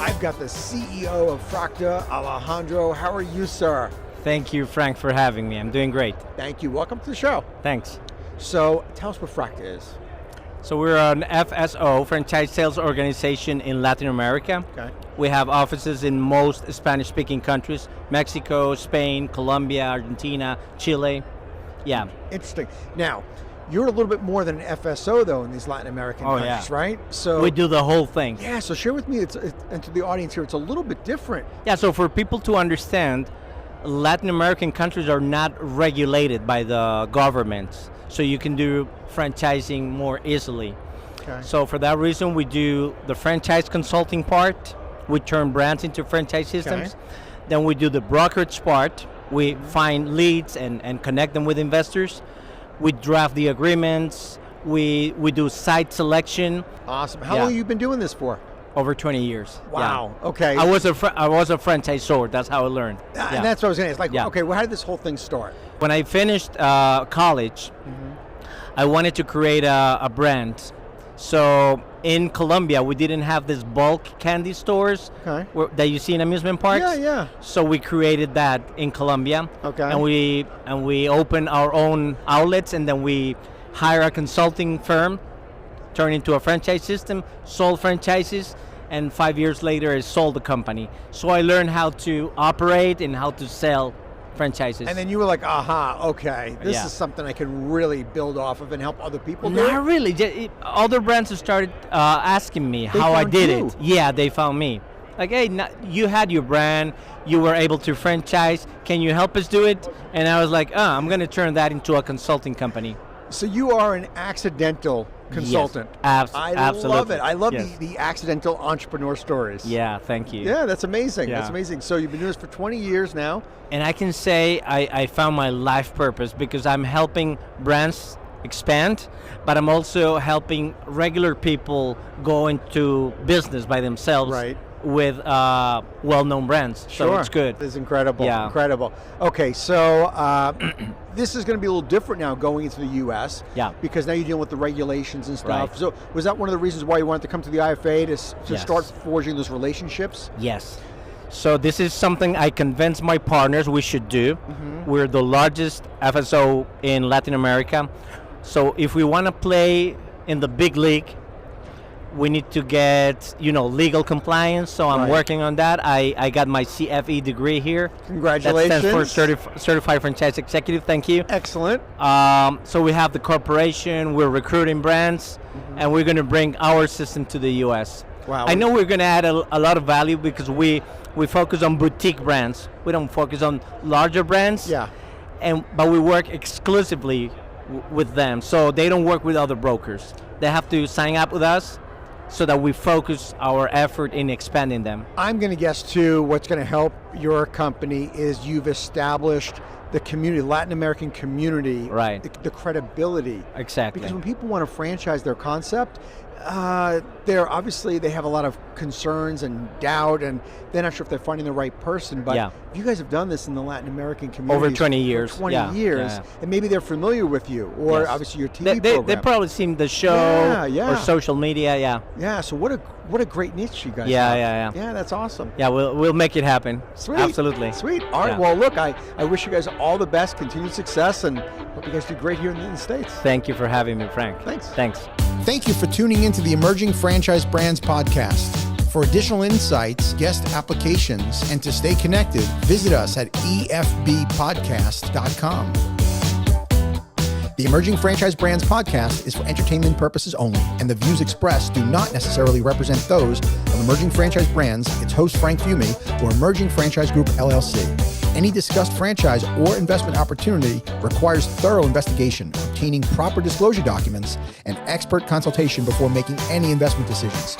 I've got the CEO of Fractta, Alejandro. How are you, sir? Thank you, Frank, for having me. I'm doing great. Thank you. Welcome to the show. Thanks. So tell us what Fractta is. So we're an FSO, franchise sales organization in Latin America. Okay. We have offices in most Spanish-speaking countries: Mexico, Spain, Colombia, Argentina, Chile. Yeah. Interesting. Now, you're a little bit more than an FSO, though, in these Latin American countries, right? So we do the whole thing. Yeah, so share with me, and to the audience here, it's a little bit different. Yeah, so for people to understand, Latin American countries are not regulated by the governments, so you can do franchising more easily. Okay. So for that reason, we do the franchise consulting part. We turn brands into franchise systems. Okay. Then we do the brokerage part. We find leads and connect them with investors. We draft the agreements. We do site selection. Awesome. How long have you been doing this for? Over 20 years. Wow. Yeah. Okay. I was a franchisor. That's how I learned. And that's what I was going to ask. Okay, well, how did this whole thing start? When I finished college, I wanted to create a brand. So in Colombia, we didn't have this bulk candy stores that you see in amusement parks. Yeah, yeah. So we created that in Colombia. Okay. And we opened our own outlets, and then we hire a consulting firm, turn into a franchise system, sold franchises, and 5 years later I sold the company. So I learned how to operate and how to sell franchises. And then you were like, aha, okay, this is something I can really build off of and help other people do? Not really. Other brands have started asking me how I did it. Yeah, they found me. Like, hey, you had your brand, you were able to franchise, can you help us do it? And I was like, I'm going to turn that into a consulting company. So you are an accidental consultant. Yes, I absolutely. love it. I love the accidental entrepreneur stories. Yeah, thank you. Yeah, that's amazing. Yeah. That's amazing. So you've been doing this for 20 years now. And I can say I found my life purpose because I'm helping brands expand, but I'm also helping regular people go into business by themselves with well-known brands. Sure. So it's good. It's incredible. Yeah. Incredible. Okay, so this is going to be a little different now going into the U.S. Yeah. Because now you're dealing with the regulations and stuff. Right. So was that one of the reasons why you wanted to come to the IFA to Yes. start forging those relationships? Yes. So this is something I convinced my partners we should do. We're the largest FSO in Latin America. So if we want to play in the big league, we need to get, legal compliance. So I'm working on that. I got my CFE degree here. Congratulations. That stands for Certified Franchise Executive. Thank you. Excellent. So we have the corporation. We're recruiting brands, and we're going to bring our system to the U.S. Wow. I know we're going to add a lot of value because we focus on boutique brands. We don't focus on larger brands. Yeah. But we work exclusively with them. So they don't work with other brokers. They have to sign up with us so that we focus our effort in expanding them. I'm going to guess, too, what's going to help your company is you've established the community, Latin American community, the credibility. Exactly. Because when people want to franchise their concept, they have a lot of concerns and doubt, and they're not sure if they're finding the right person. But you guys have done this in the Latin American community over 20 years. For 20 years, and maybe they're familiar with you, or obviously your TV program. They've probably seen the show or social media. Yeah. So what a great niche you guys have. Yeah. Yeah, that's awesome. Yeah, we'll make it happen. Sweet. Absolutely. Sweet. All right. Well, look, I wish you guys all the best, continued success, and hope you guys do great here in the States. Thank you for having me, Frank. Thanks. Thank you for tuning into the Emerging Franchise Brands podcast. For additional insights, guest applications, and to stay connected, visit us at efbpodcast.com. The Emerging Franchise Brands podcast is for entertainment purposes only, and the views expressed do not necessarily represent those of Emerging Franchise Brands, its host Frank Fiume, or Emerging Franchise Group, LLC. Any discussed franchise or investment opportunity requires thorough investigation, obtaining proper disclosure documents, and expert consultation before making any investment decisions.